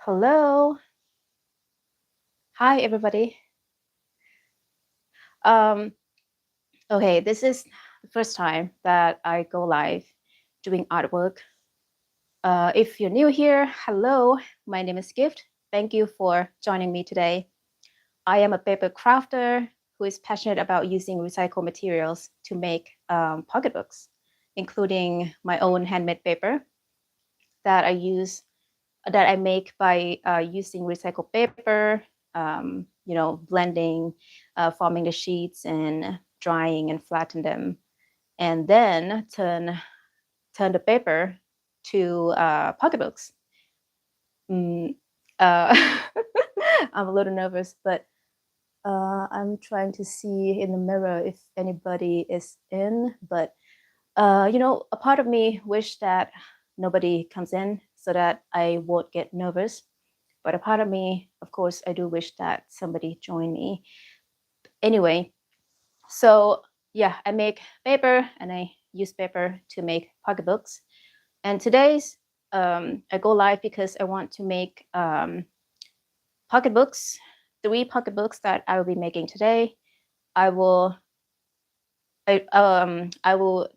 Hello. Hi, everybody. Um, okay, this is the first time that I go live doing artwork. If you're new here, hello, my name is Gift. Thank you for joining me today. I am a paper crafter who is passionate about using recycled materials to make pocketbooks, including my own handmade paper that I make by using recycled paper, blending, forming the sheets and drying and flatten them, and then turn the paper to pocketbooks. Mm, uh, I'm a little nervous, but I'm trying to see in the mirror if anybody is in. But a part of me wish that nobody comes in so that I won't get nervous. But a part of me, of course, I do wish that somebody join me. Anyway, so yeah, I make paper and I use paper to make pocketbooks. And today's I go live because I want to make pocketbooks, 3 pocketbooks that I will be making today. I will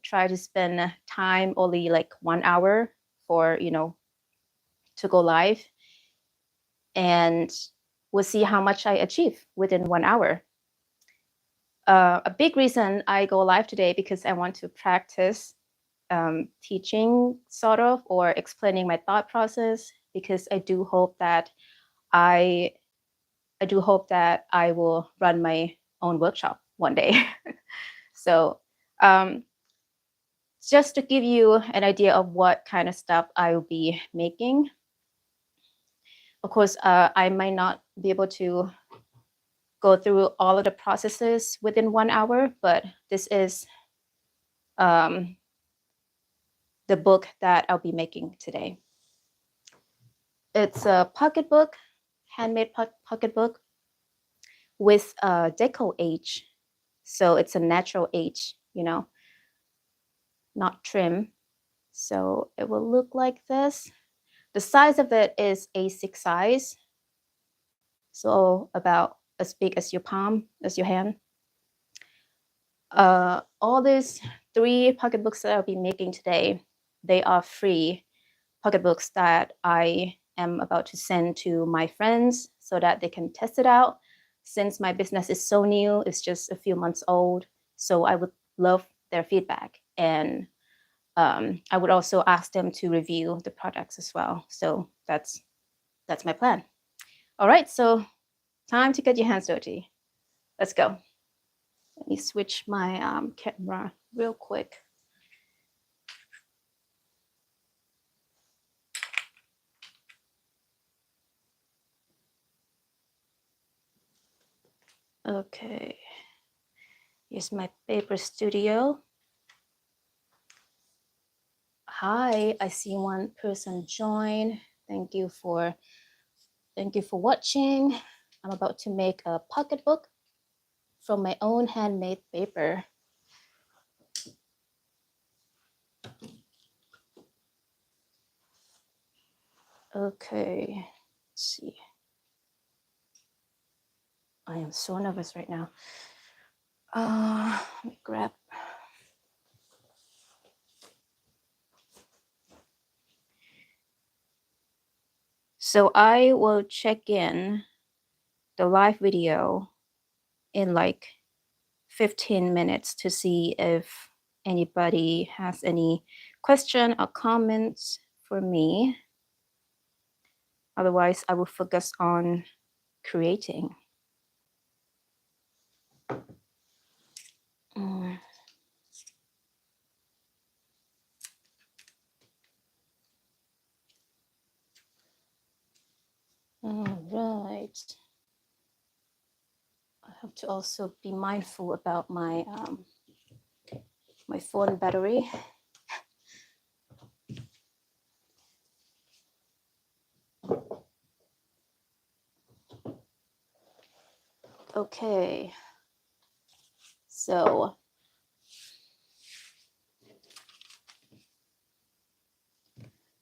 try to spend time only like 1 hour for to go live, and we'll see how much I achieve within 1 hour. A big reason I go live today because I want to practice teaching sort of, or explaining my thought process, because I do hope that I will run my own workshop one day. So just to give you an idea of what kind of stuff I will be making. Of course, I might not be able to go through all of the processes within 1 hour, but this is the book that I'll be making today. It's a pocketbook, handmade pocketbook with a deco age. So it's a natural age, not trim. So it will look like this. The size of it is A6 size. So about as big as your palm, as your hand. All these 3 pocketbooks that I'll be making today, they are free pocketbooks that I am about to send to my friends so that they can test it out. Since my business is so new, it's just a few months old, so I would love their feedback. And I would also ask them to review the products as well. So that's my plan. All right, so time to get your hands dirty. Let's go. Let me switch my camera real quick. Okay, here's my paper studio. Hi, I see one person join. Thank you for watching. I'm about to make a pocketbook from my own handmade paper. Okay, let's see. I am so nervous right now. Let me grab. So I will check in the live video in like 15 minutes to see if anybody has any question or comments for me. Otherwise, I will focus on creating. All right. I have to also be mindful about my my phone battery. Okay. So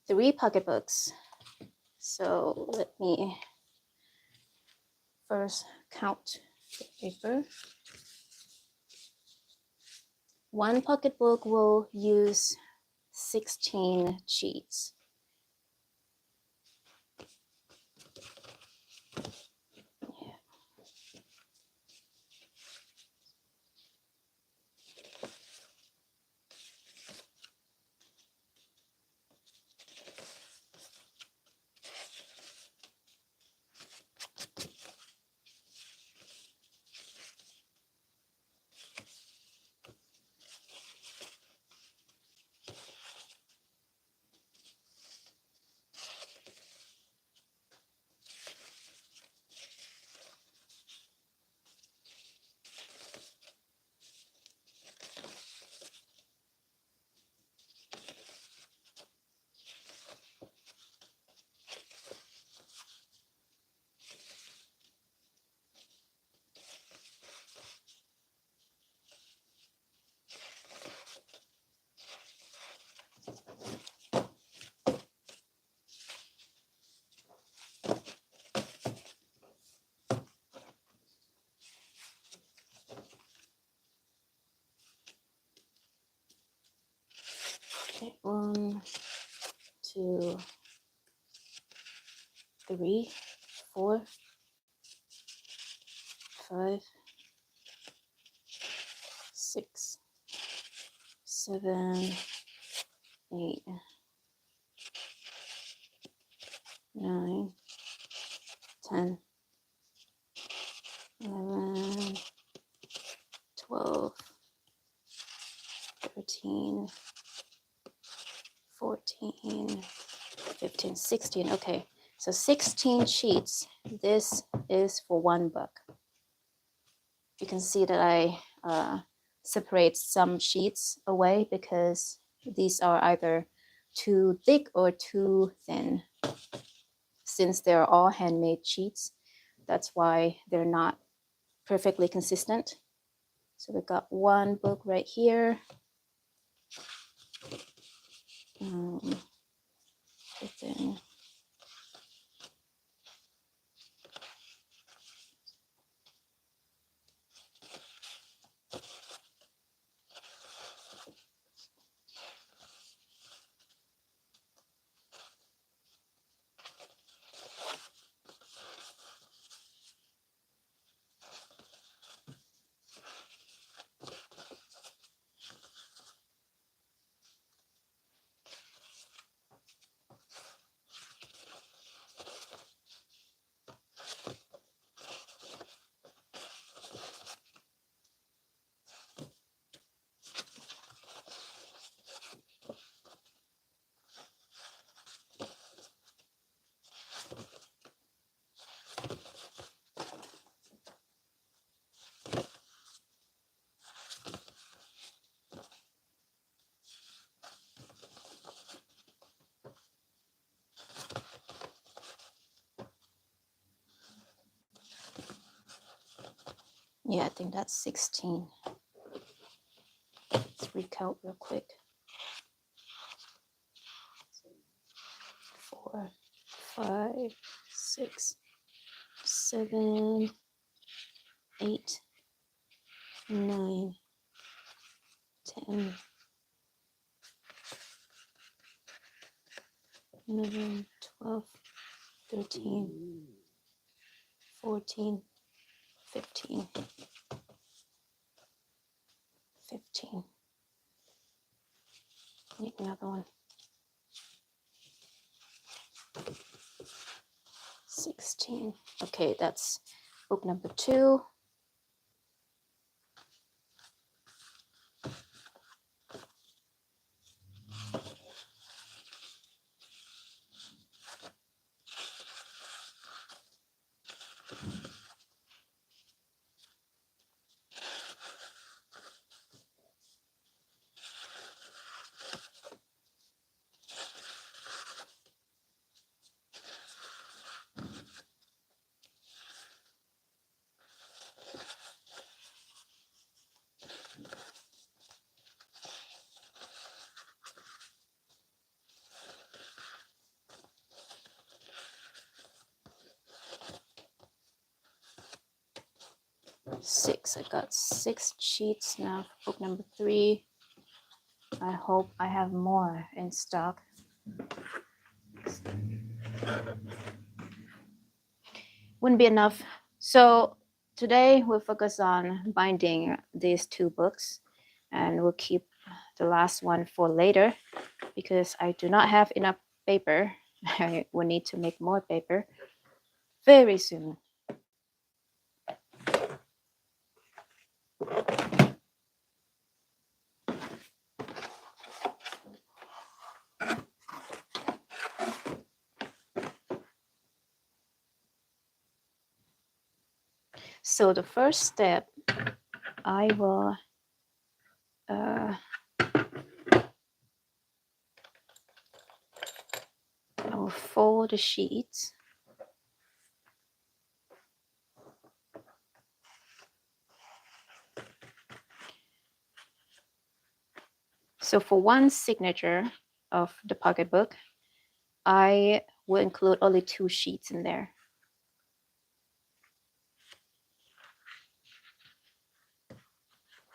three pocketbooks. So let me first count the paper. One pocketbook will use 16 sheets. Okay, 1, 2, 3, 4, 5, 6, 7, 8, 9, 10, 11, 12, 13, 14, 15, 16. Okay, so 16 sheets. This is for one book. You can see that I separate some sheets away because these are either too thick or too thin. Since they're all handmade sheets, that's why they're not perfectly consistent. So we've got one book right here. Within yeah, I think that's 16. Let's recount real quick. 4, 5, 6, 7, 8, 9, 10, 11, 12, 13, 14, 15, 15. Need another one. 16. Okay, that's book number 2. 6. I got 6 sheets now for book number 3. I hope I have more in stock. Wouldn't be enough. So today we'll focus on binding these 2 books, and we'll keep the last one for later because I do not have enough paper. I will need to make more paper very soon. So the first step, I will fold the sheets. So for one signature of the pocketbook, I will include only 2 sheets in there.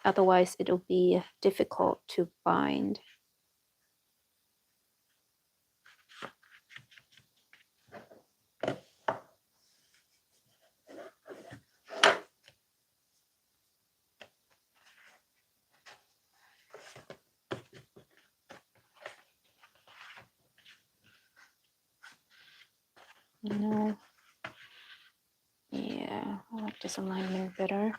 Otherwise, it'll be difficult to bind. No. Yeah, I like this alignment better.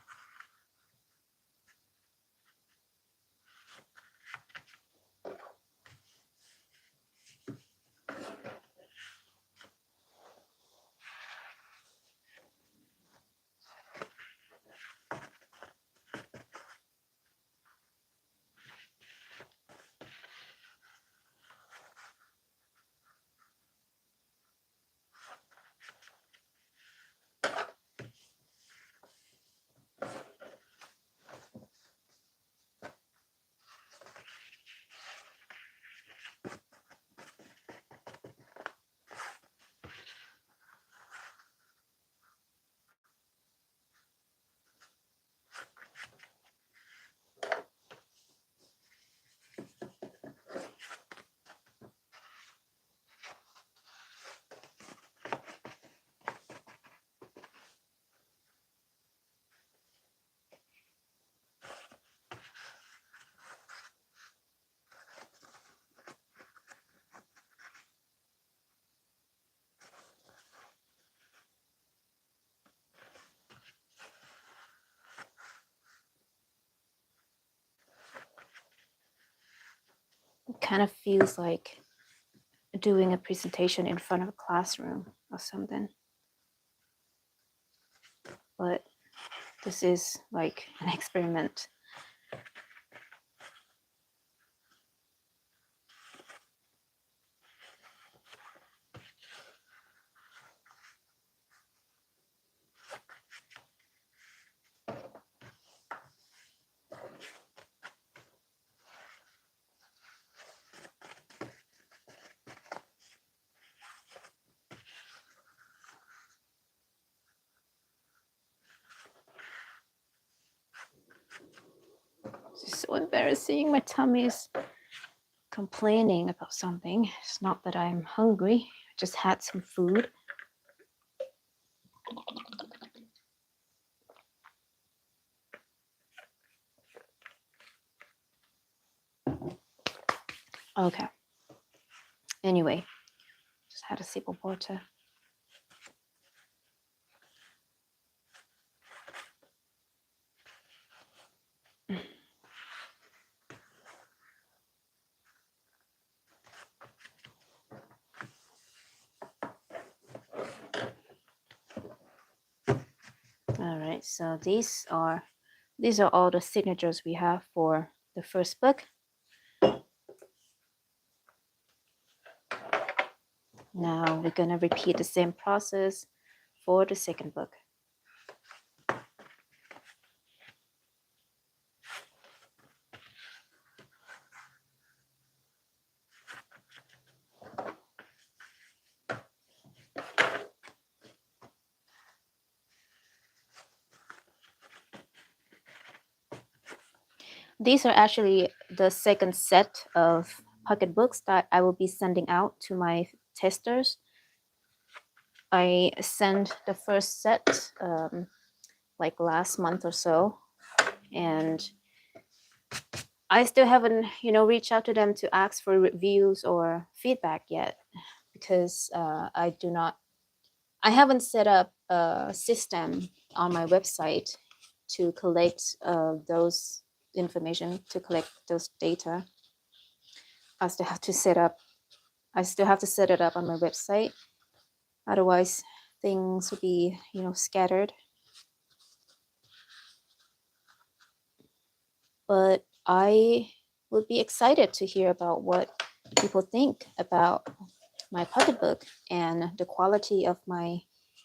It kind of feels like doing a presentation in front of a classroom or something. But this is like an experiment. This is so embarrassing. My tummy is complaining about something. It's not that I'm hungry. I just had some food. Okay. Anyway, just had a sip of water. All right, so these are all the signatures we have for the first book. Now we're gonna repeat the same process for the second book. These are actually the second set of pocketbooks that I will be sending out to my testers. I sent the first set like last month or so, and I still haven't, reached out to them to ask for reviews or feedback yet, because I haven't set up a system on my website to collect those information, to collect those data. I still have to set it up on my website. Otherwise, things will be, scattered. But I would be excited to hear about what people think about my pocketbook and the quality of my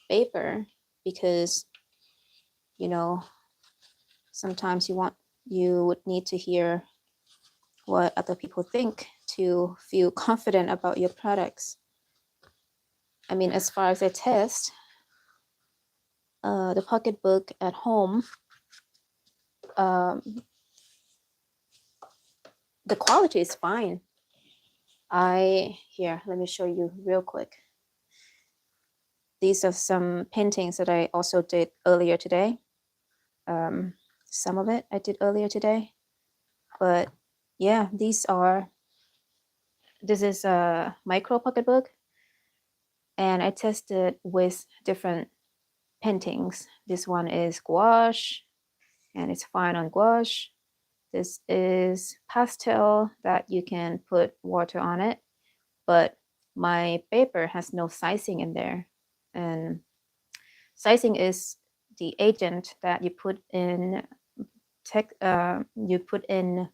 paper, because sometimes you would need to hear what other people think to feel confident about your products. I mean, as far as I test the pocketbook at home, the quality is fine. Let me show you real quick. These are some paintings that I also did earlier today. Some of it I did earlier today, but yeah, this is a micro pocketbook, and I tested with different paintings. This one is gouache, and it's fine on gouache. This is pastel that you can put water on it, but my paper has no sizing in there. And sizing is the agent that you put in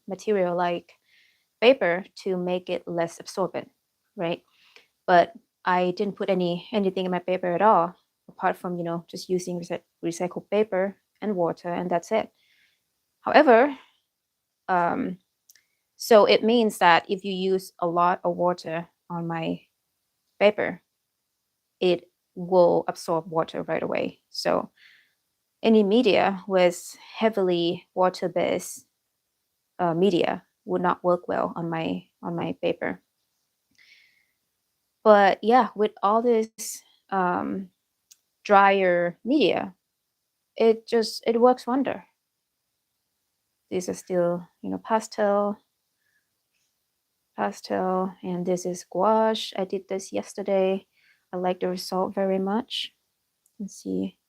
material like paper to make it less absorbent, right? But I didn't put anything in my paper at all, apart from just using recycled paper and water, and that's it. However, so it means that if you use a lot of water on my paper, it will absorb water right away. So any media with heavily water-based media would not work well on my paper. But yeah, with all this drier media, it works wonder. These are still pastel, and this is gouache. I did this yesterday. I like the result very much. Let's see.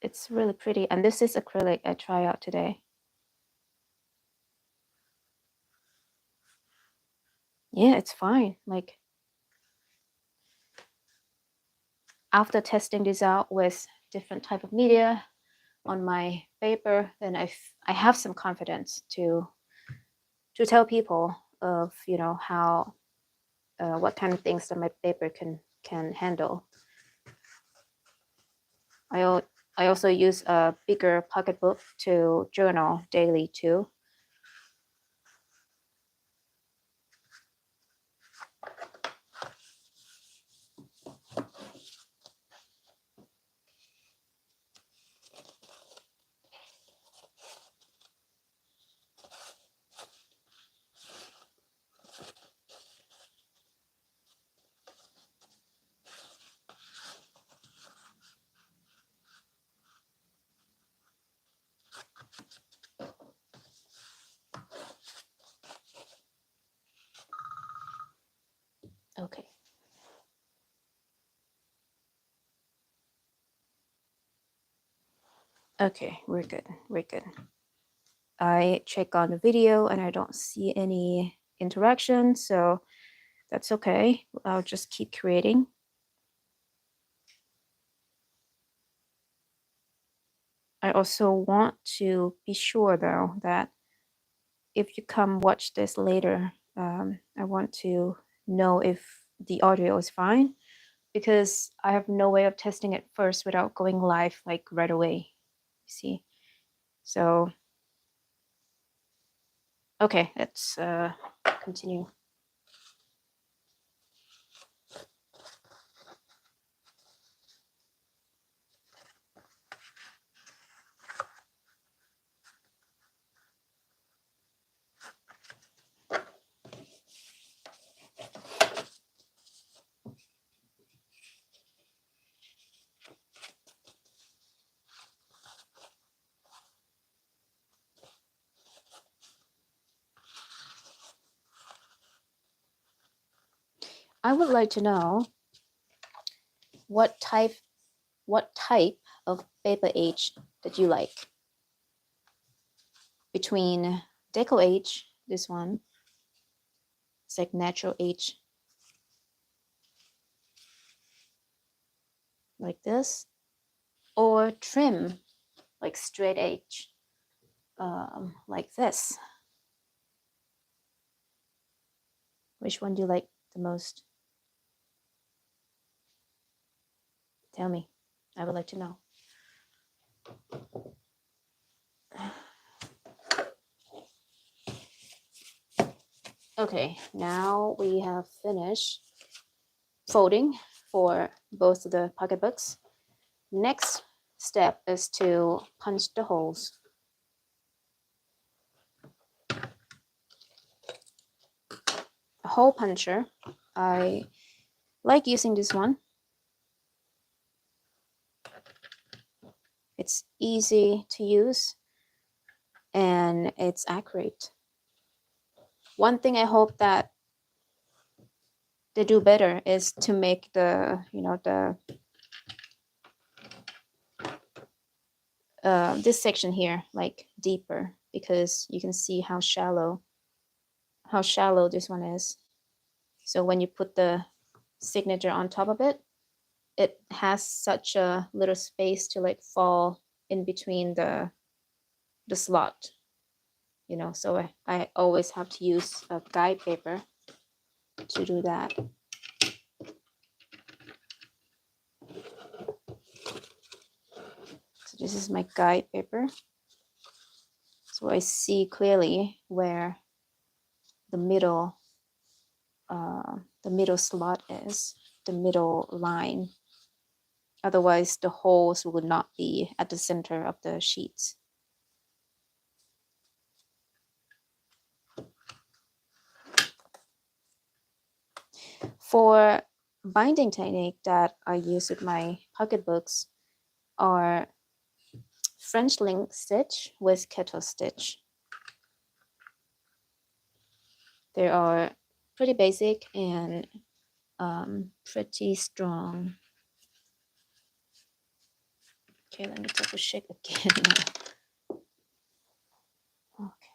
It's really pretty, and this is acrylic I try out today. Yeah, it's fine. Like, after testing this out with different type of media on my paper, then I have some confidence to tell people of how what kind of things that my paper can handle. I also use a bigger pocketbook to journal daily too. Okay. Okay, we're good. We're good. I check on the video and I don't see any interaction, so that's okay. I'll just keep creating. I also want to be sure though that if you come watch this later, I want to know if the audio is fine, because I have no way of testing it first without going live like right away. You see? So, okay, let's continue. I would like to know what type of paper age that you like. Between deco age, this one, it's like natural age, like this, or trim, like straight edge, like this. Which one do you like the most? Tell me. I would like to know. Okay, now we have finished folding for both of the pocketbooks. Next step is to punch the holes. A hole puncher. I like using this one. It's easy to use and it's accurate. One thing I hope that they do better is to make the, this section here like deeper, because you can see how shallow this one is. So when you put the signature on top of it, it has such a little space to like fall in between the slot, so I always have to use a guide paper to do that. So this is my guide paper, so I see clearly where the middle slot is, the middle line. Otherwise the holes would not be at the center of the sheets. For binding technique that I use with my pocketbooks are French link stitch with kettle stitch. They are pretty basic and pretty strong. Okay, let me double check again. Okay.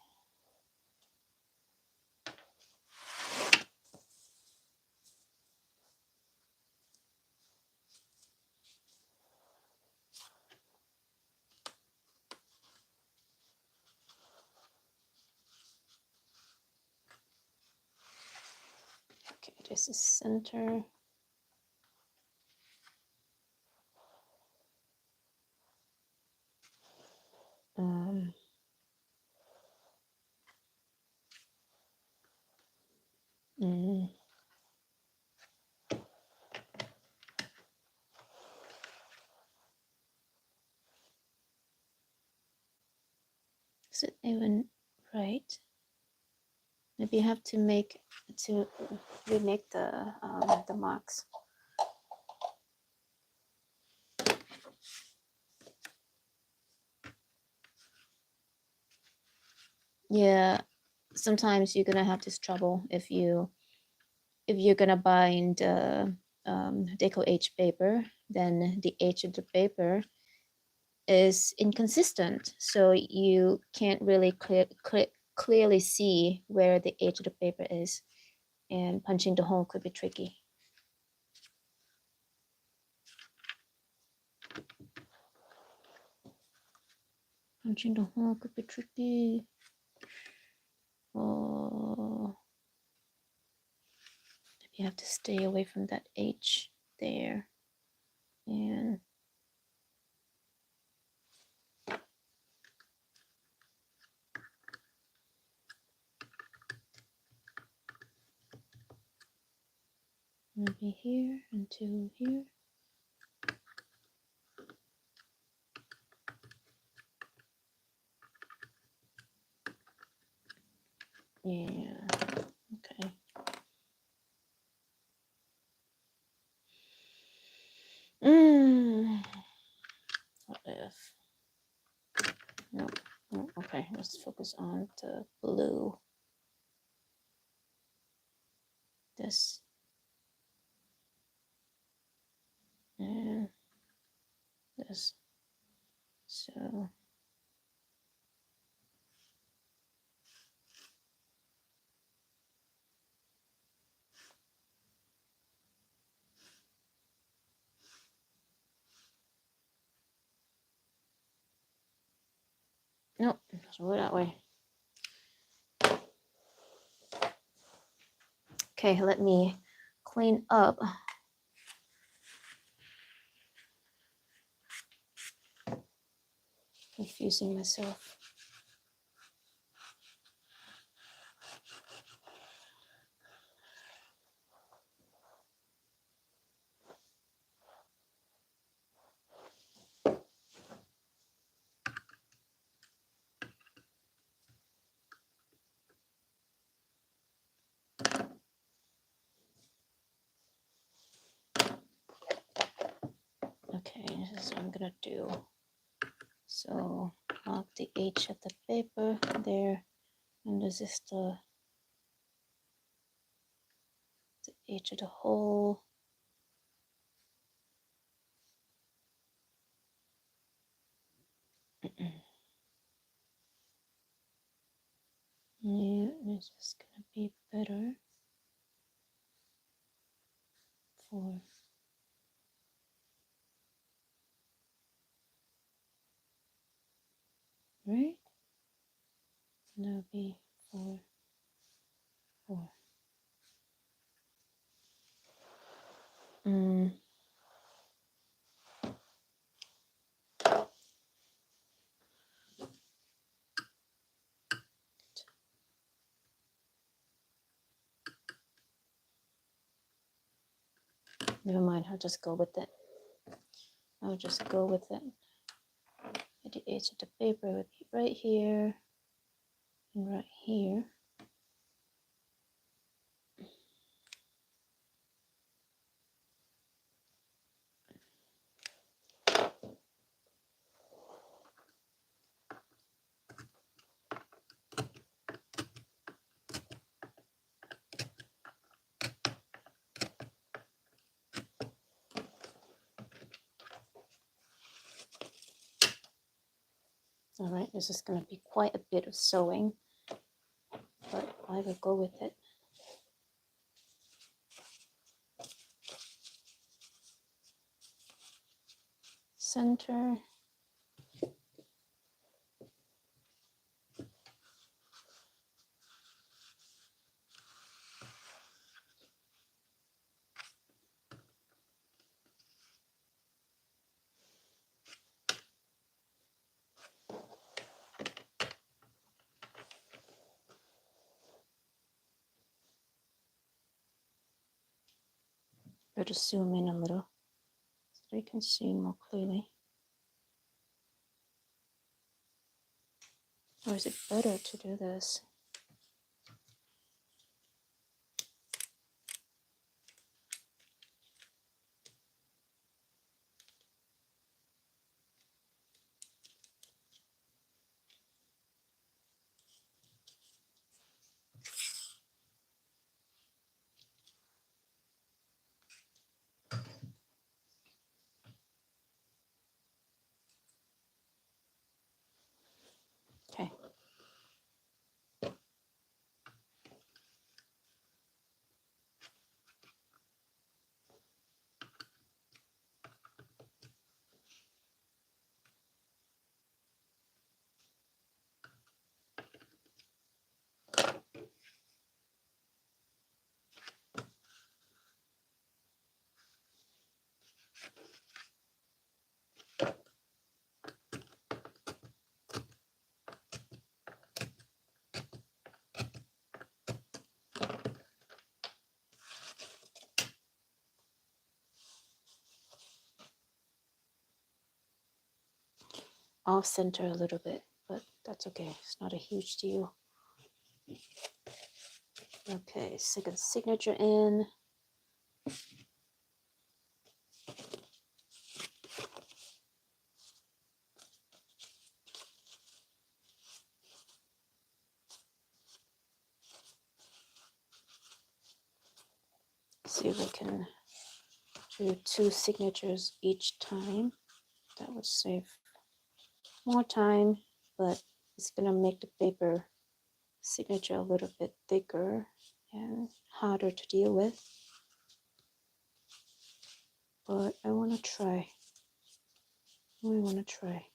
Okay, this is center. Is it even right? Maybe you have to remake the marks. Yeah, sometimes you're gonna have this trouble if you're gonna bind deco H paper, then the edge of the paper is inconsistent, so you can't really clearly see where the edge of the paper is, and punching the hole could be tricky. Punching the hole could be tricky. Oh, you have to stay away from that H there, and maybe here until here. Yeah, okay. What if? No, okay, let's focus on the blue. This. this. So nope, it doesn't work that way. Okay, let me clean up. Confusing myself. Okay, this is what I'm gonna do. So mark the edge of the paper there, and this is the edge of the hole. Yeah, this is gonna be better for right. That'll be 4, 4. Never mind, I'll just go with it. I'll just go with it. The edge of the paper would be right here and right here. All right, this is going to be quite a bit of sewing, but I will go with it. Center. Better zoom in a little so you can see more clearly. Or is it better to do this? Okay. Off center a little bit, but that's okay. It's not a huge deal. Okay, second signature in. See if we can do 2 signatures each time. That would save more time, but it's gonna make the paper signature a little bit thicker and harder to deal with. But I want to try. I want to try.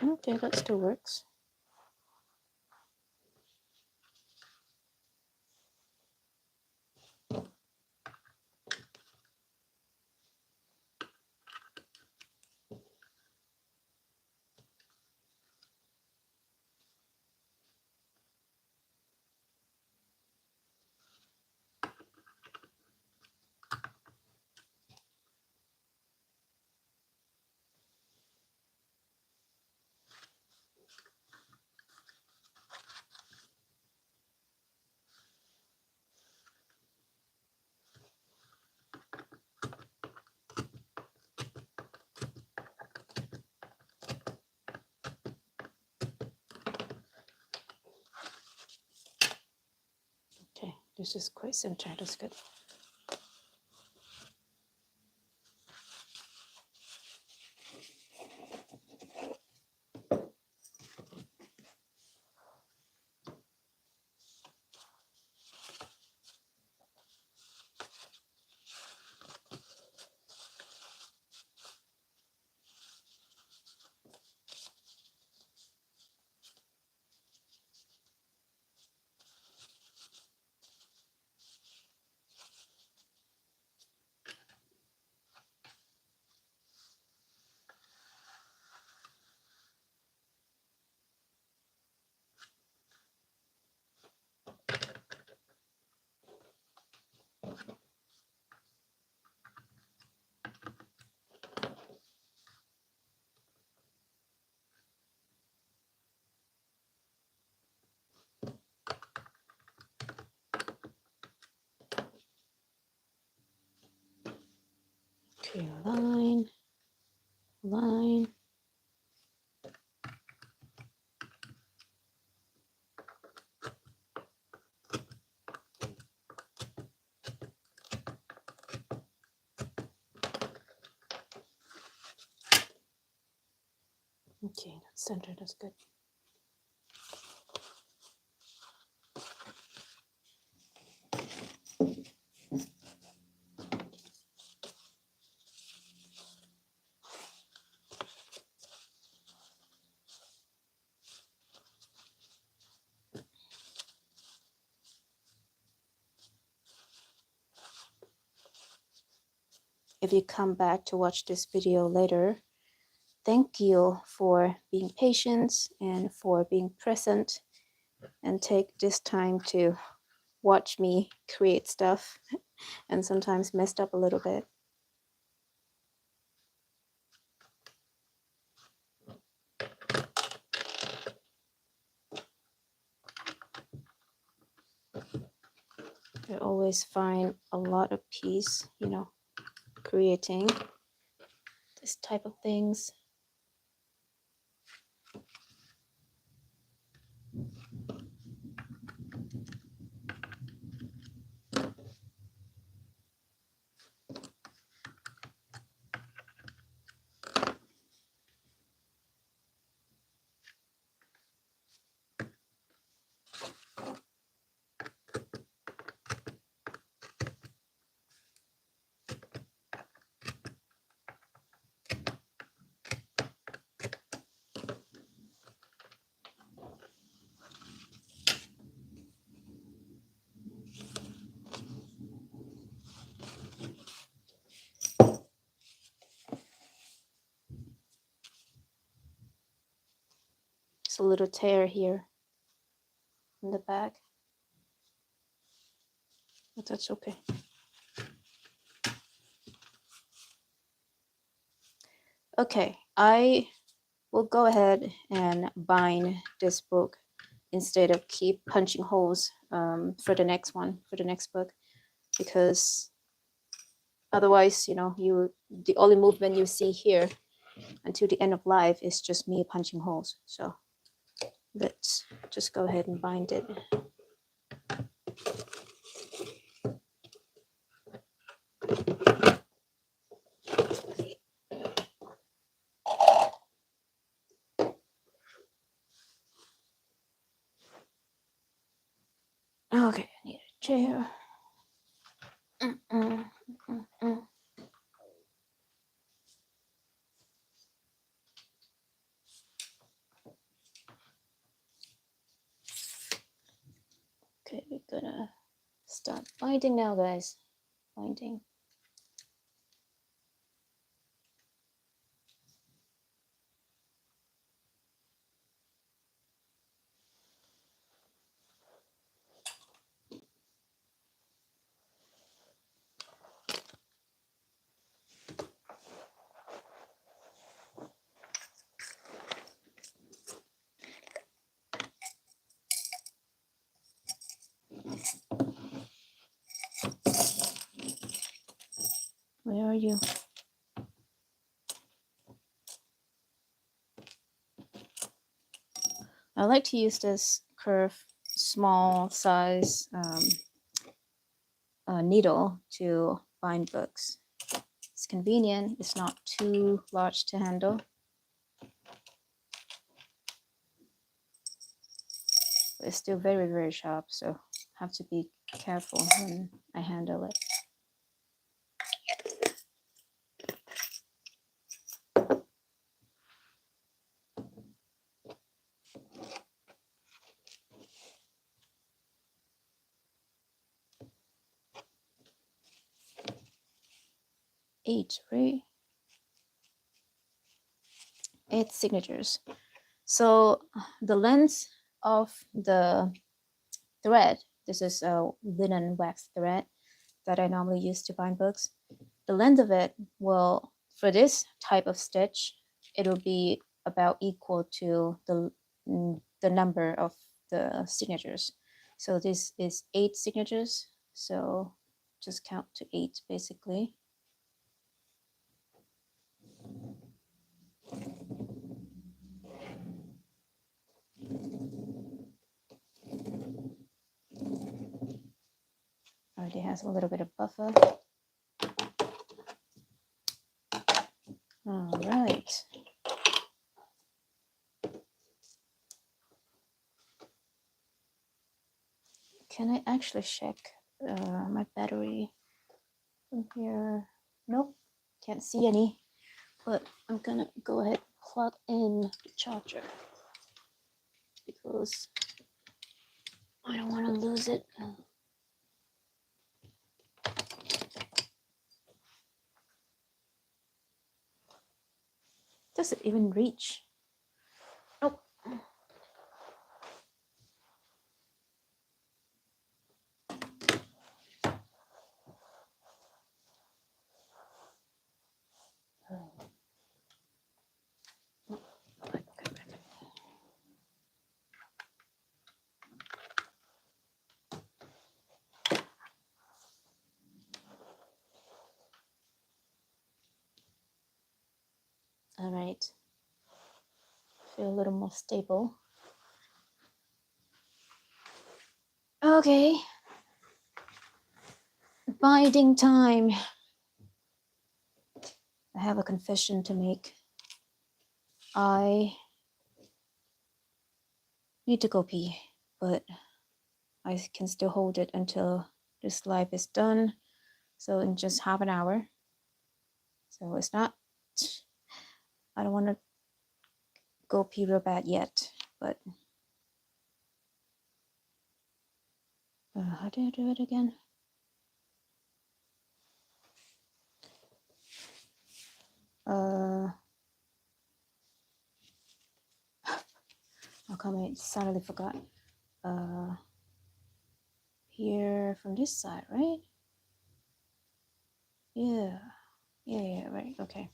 Okay, that still works. Okay, this is quite centered. That's good. Okay, line, line. Okay, that's centered. That's good. If you come back to watch this video later, thank you for being patient and for being present and take this time to watch me create stuff and sometimes messed up a little bit. I always find a lot of peace, creating this type of things. It's a little tear here in the back, but that's okay. Okay, I will go ahead and bind this book instead of keep punching holes for the next one, for the next book, because Otherwise, you know, the only movement you see here until the end of life is just me punching holes. So let's just go ahead and bind it. Okay, I need a chair. Okay, we're gonna start binding now, guys. Binding. Where are you? I like to use this curve, small size needle to bind books. It's convenient. It's not too large to handle. But it's still very, very sharp, so I have to be careful when I handle it. Eight, right? 8 signatures. So the length of the thread, this is a linen wax thread that I normally use to bind books. The length of it will, for this type of stitch, it'll be about equal to the number of the signatures. So this is 8 signatures. So just count to 8 basically. Already has a little bit of buffer. All right. Can I actually check my battery from here? Nope, can't see any, but I'm gonna go ahead and plug in the charger because I don't want to lose it. Does it even reach? Nope. All right. Feel a little more stable. Okay. Binding time. I have a confession to make. I need to go pee, but I can still hold it until this live is done. So in just half an hour. So it's not, I don't want to go pee real bad yet, but how do I do it again? How come I suddenly forgot? Here from this side, right? Yeah, right, okay.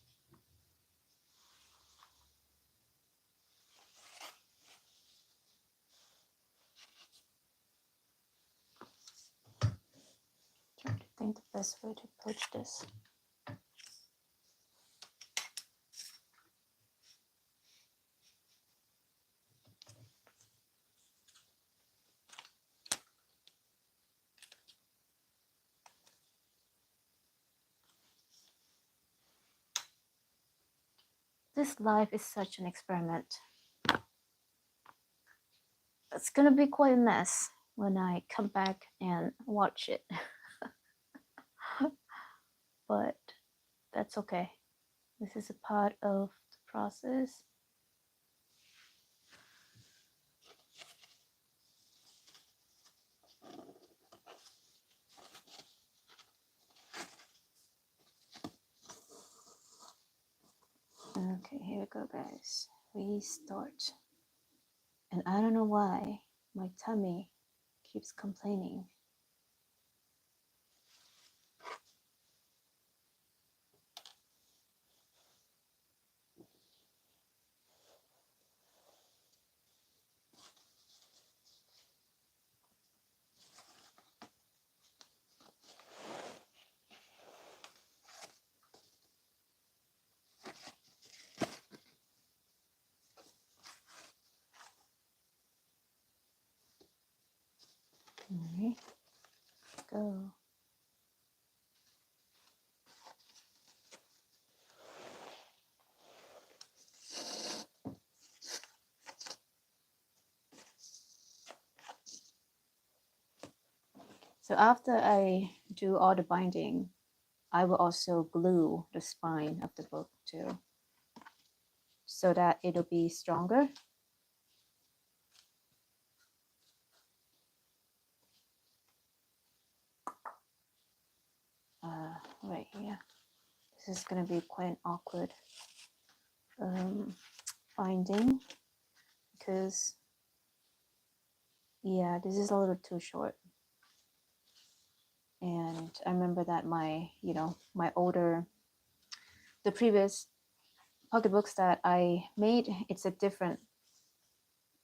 Trying to think the best way to approach this. This life is such an experiment. It's gonna be quite a mess when I come back and watch it. But that's okay. This is a part of the process. Okay, here we go, guys. We start. And I don't know why my tummy keeps complaining. Alright, go. So after I do all the binding, I will also glue the spine of the book too, so that it'll be stronger. Right here. This is gonna be quite an awkward binding because, yeah, this is a little too short. And I remember that my the previous pocketbooks that I made, it's a different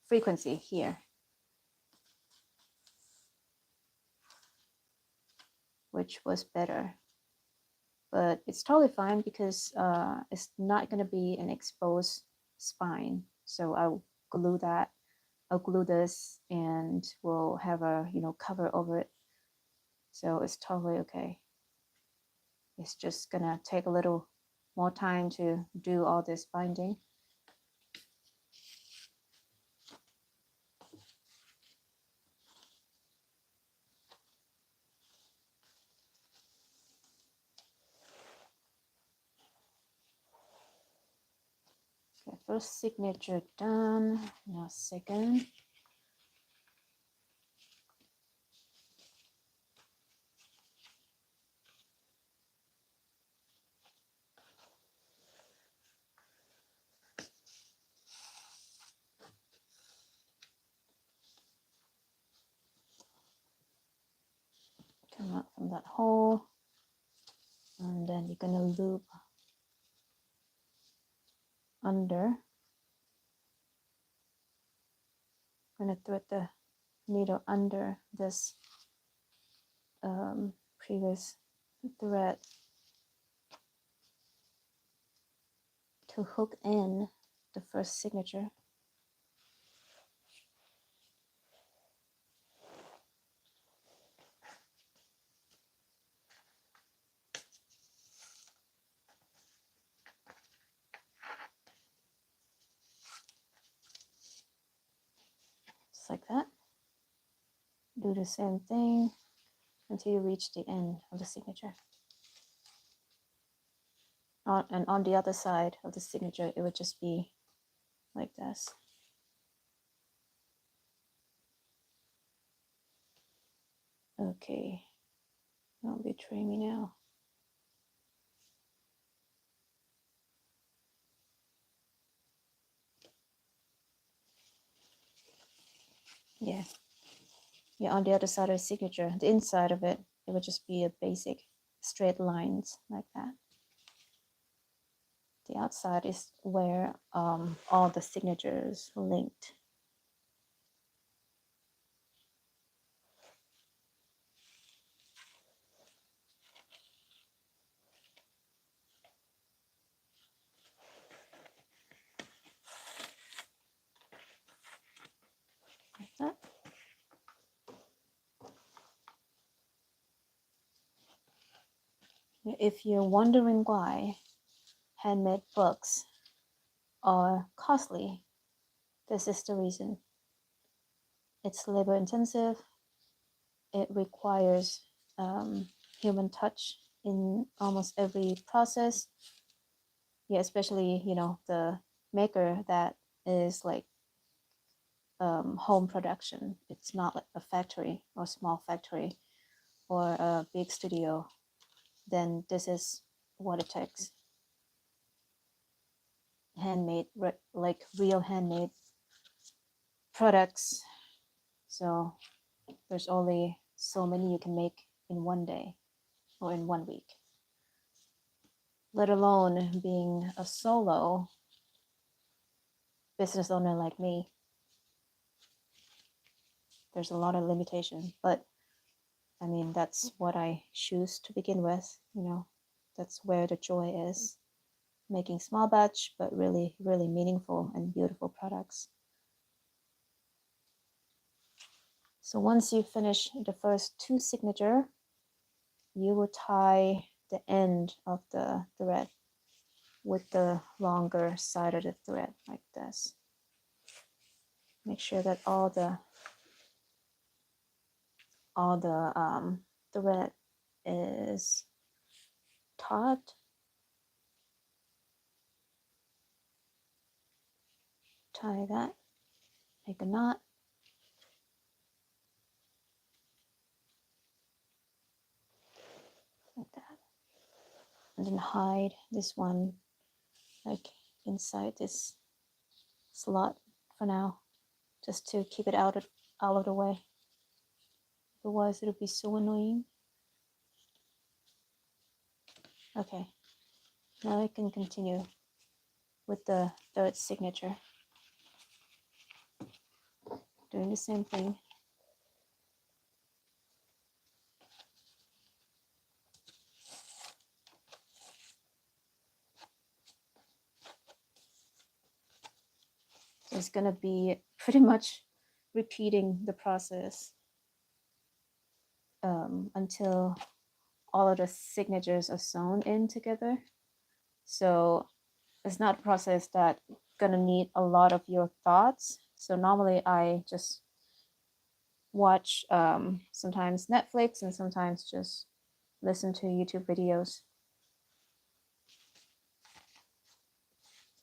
frequency here, which was better. But it's totally fine because it's not going to be an exposed spine. So I'll glue that. I'll glue this and we'll have a cover over it. So it's totally okay. It's just gonna take a little more time to do all this binding. Okay, first signature done. Now second. Come out from that hole, and then you're gonna loop under. I'm gonna thread the needle under this previous thread to hook in the first signature. Just like that. Do the same thing until you reach the end of the signature. And on the other side of the signature, it would just be like this. Okay, don't betray me now. Yeah. Yeah, on the other side of the signature, the inside of it, it would just be a basic straight lines like that. The outside is where all the signatures linked. Like that. If you're wondering why handmade books are costly. This is the reason. It's labor intensive. It requires human touch in almost every process. Yeah, especially, the maker that is like home production. It's not like a factory or small factory or a big studio. Then this is what it takes. Handmade, like real handmade products. So there's only so many you can make in one day or in 1 week, let alone being a solo business owner like me. There's a lot of limitation, but I mean, that's what I choose to begin with. That's where the joy is, making small batch but really, really meaningful and beautiful products. So once you finish the first 2 signature, you will tie the end of the thread with the longer side of the thread like this. Make sure that all the thread is taut. Tie that, make a knot. Like that. And then hide this one like inside this slot for now, just to keep it out of the way. Otherwise it'll be so annoying. Okay, now I can continue with the third signature. Doing the same thing. So it's gonna be pretty much repeating the process until all of the signatures are sewn in together. So it's not a process that gonna need a lot of your thoughts. So normally I just watch sometimes Netflix and sometimes just listen to YouTube videos,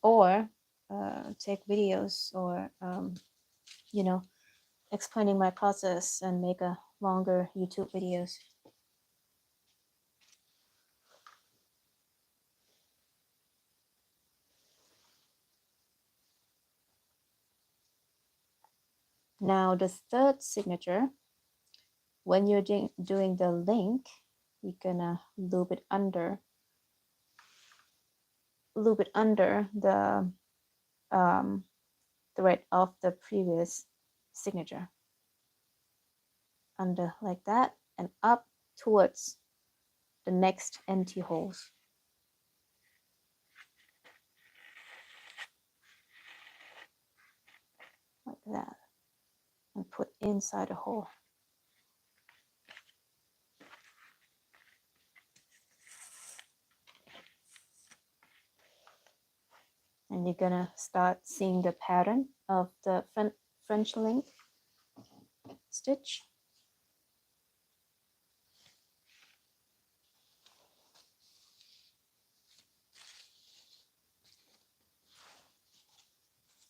or take videos, or explaining my process and make a longer YouTube videos. Now the third signature, when you're doing the link, you're gonna loop it under the thread of the previous signature, under like that, and up towards the next empty holes. Like that, and put inside a hole. And you're gonna start seeing the pattern of the French link stitch.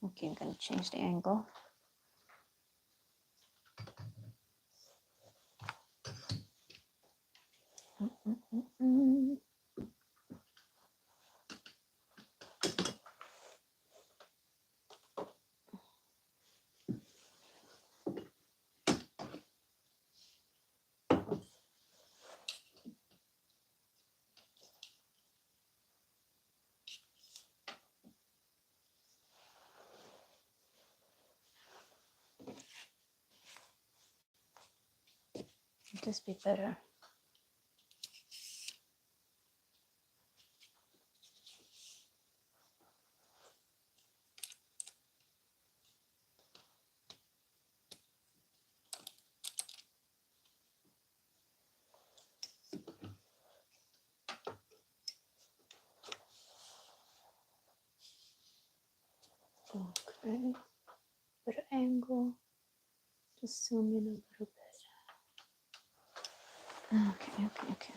Okay, I'm gonna change the angle. This be better. Right. Better angle. Just zoom in a little bit. Okay.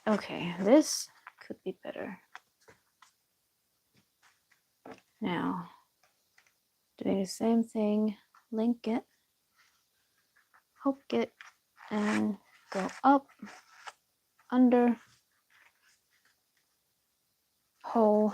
Okay, this could be better. Now, doing the same thing, link it, hook it, and go up, under, hole.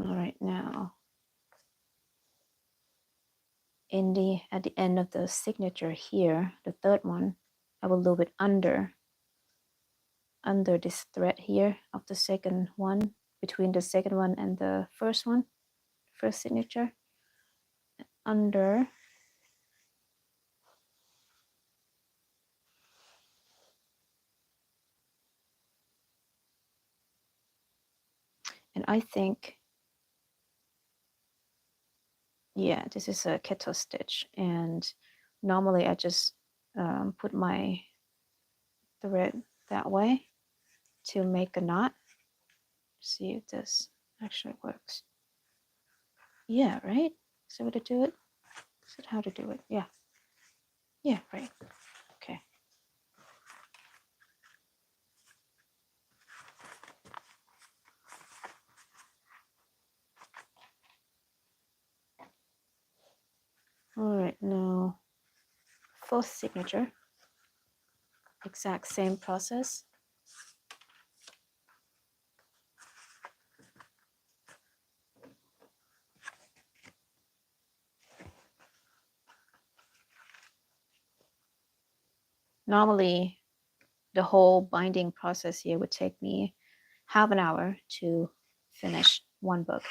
All right, now at the end of the signature here, the third one, I will loop it under this thread here of the second one, between the second one and the first one, first signature, under, and I think, yeah, this is a kettle stitch, and normally I just put my thread that way to make a knot. See if this actually works. Yeah, right? Is that what to do it? Is that how to do it? Yeah. Yeah, right. Okay. All right, now fourth signature, exact same process. Normally, the whole binding process here would take me half an hour to finish one book.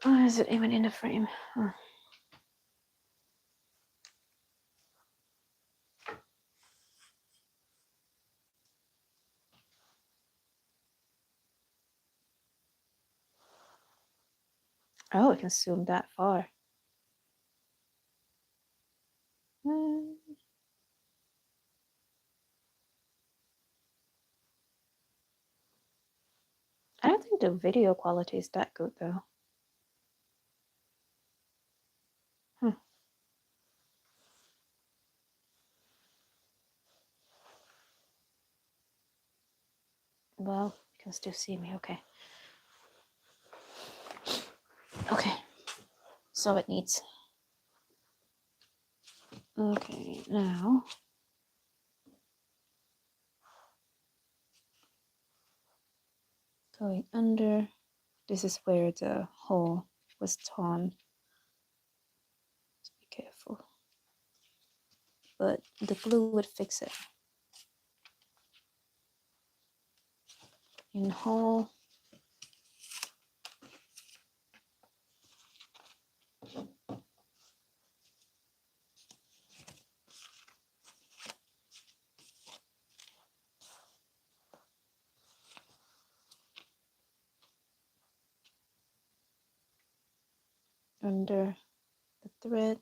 Oh, is it even in the frame? Oh. Oh, I can zoom that far. I don't think the video quality is that good though. Well, you can still see me, okay. Okay, so it needs. Okay, now going under. This is where the hole was torn. So be careful. But the glue would fix it. In hole. under the thread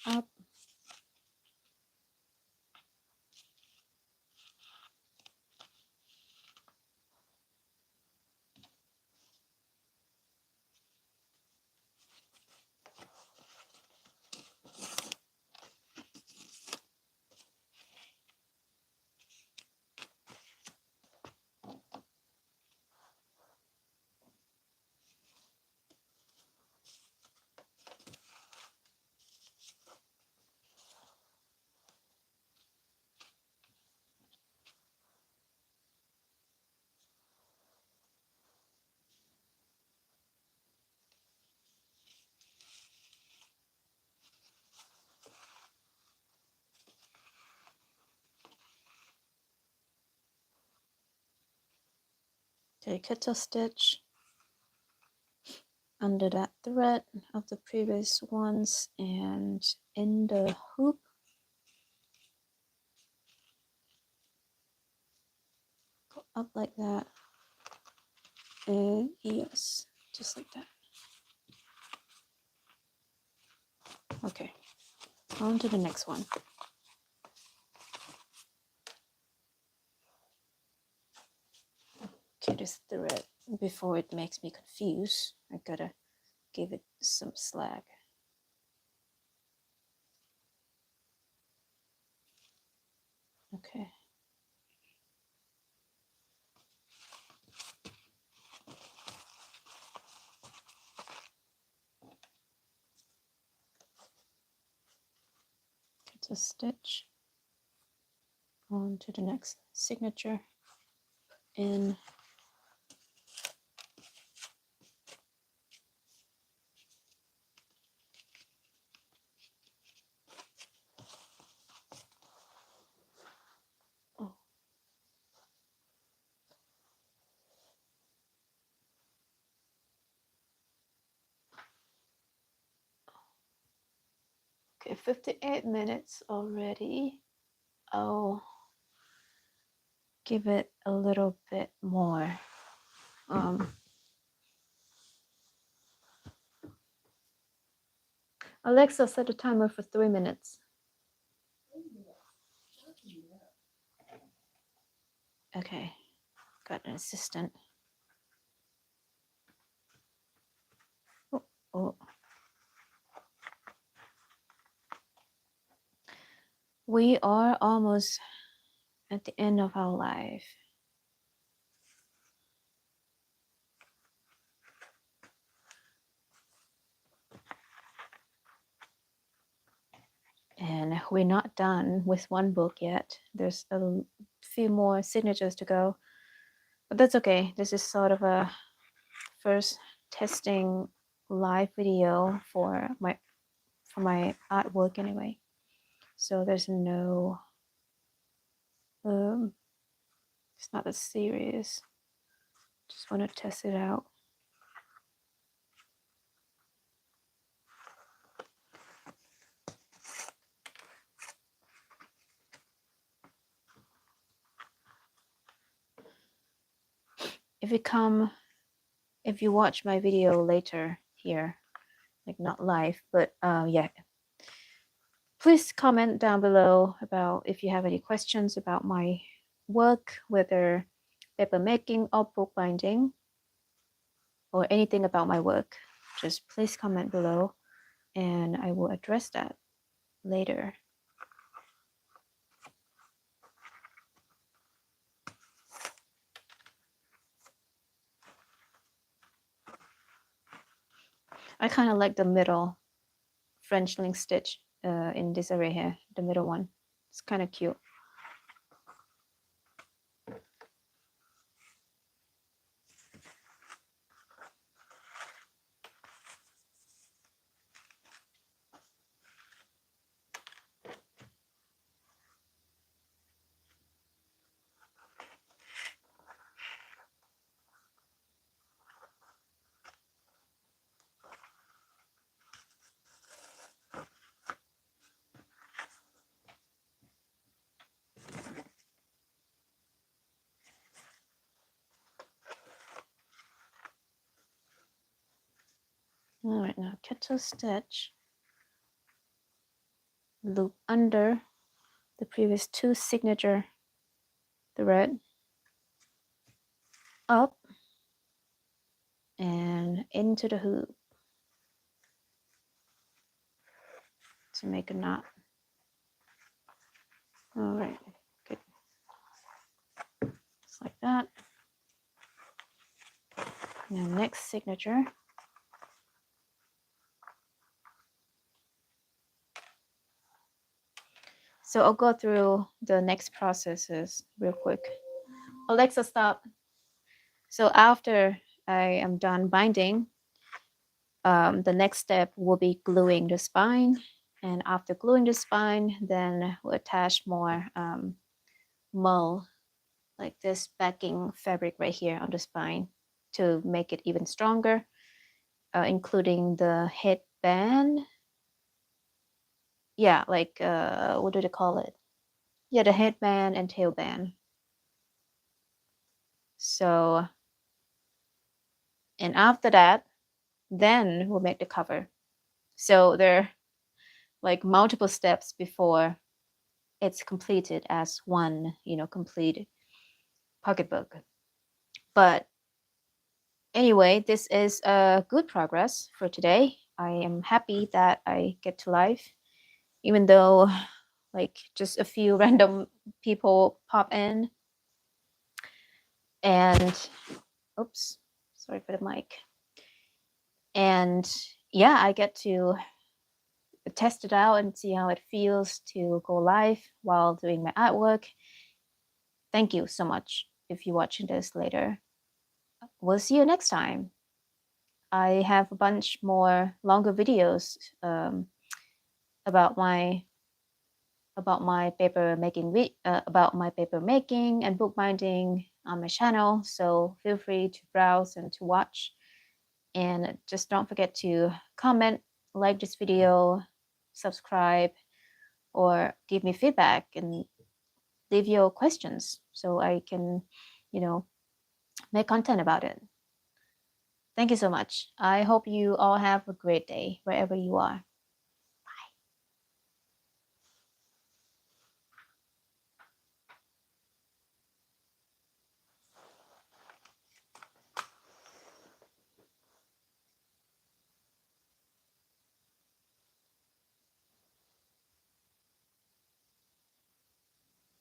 up. Take a toe stitch under that thread of the previous ones and in the hoop. Go up like that. And yes, just like that. Okay, on to the next one. Okay, this thread, before it makes me confused, I gotta give it some slack. Okay. It's a stitch on to the next signature in. Oh. Okay, 58 minutes already. I'll give it a little bit more. Alexa, set a timer for 3 minutes. Okay, got an assistant. Oh. We are almost at the end of our life. And we're not done with one book yet. There's a few more signatures to go, but that's okay. This is sort of a first testing live video for my artwork anyway. So there's no it's not that serious. Just want to test it out. If you watch my video later here, like not live, but yeah, please comment down below about if you have any questions about my work, whether paper making or book binding, or anything about my work. Just please comment below and I will address that later. I kind of like the middle French link stitch in this area here, the middle one. It's kind of cute. All right, now kettle stitch, loop under the previous 2 signature thread, up and into the hoop to make a knot. All right, good. Just like that. Now next signature. So I'll go through the next processes real quick. Alexa, stop. So after I am done binding, the next step will be gluing the spine. And after gluing the spine, then we'll attach more mull, like this backing fabric right here on the spine to make it even stronger, including the headband. Yeah, like, what do they call it? Yeah, the headband and tailband. So, and after that, then we'll make the cover. So there are like multiple steps before it's completed as one, complete pocketbook. But anyway, this is a good progress for today. I am happy that I get to live, even though like just a few random people pop in. And oops, sorry for the mic. And yeah, I get to test it out and see how it feels to go live while doing my artwork. Thank you so much if you're watching this later. We'll see you next time. I have a bunch more longer videos about my paper making and bookbinding on my channel. So feel free to browse and to watch. And just don't forget to comment, like this video, subscribe, or give me feedback and leave your questions so I can, make content about it. Thank you so much. I hope you all have a great day wherever you are.